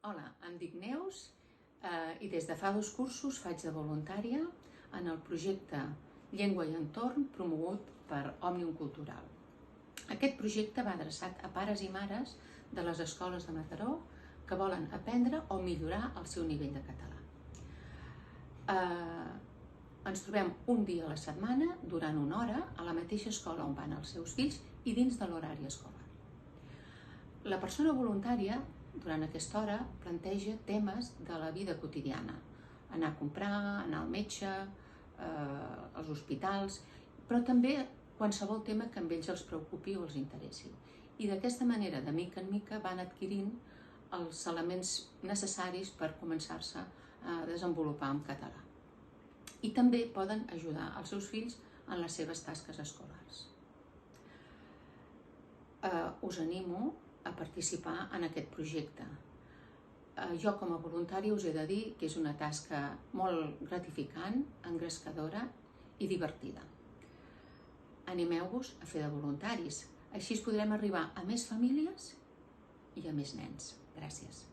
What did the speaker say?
Hola, em dic Neus i des de fa 2 cursos faig de voluntària en el projecte Llengua i Entorn promogut per Òmnium Cultural. Aquest projecte va adreçat a pares i mares de les escoles de Mataró que volen aprendre o millorar el seu nivell de català. Ens trobem un dia a la setmana durant 1 hora a la mateixa escola on van els seus fills i dins de l'horari escolar. La persona voluntària durant aquesta hora planteja temes de la vida quotidiana, anar a comprar, anar al metge, als hospitals, però també qualsevol tema que a ells els preocupi o els interessi. I d'aquesta manera, de mica en mica, van adquirint els elements necessaris per començar-se a desenvolupar en català. I també poden ajudar els seus fills en les seves tasques escolars. Us animo a participar en aquest projecte. Jo com a voluntària us he de dir que és una tasca molt gratificant, engrescadora i divertida. Animeu-vos a fer de voluntaris, així podrem arribar a més famílies i a més nens. Gràcies.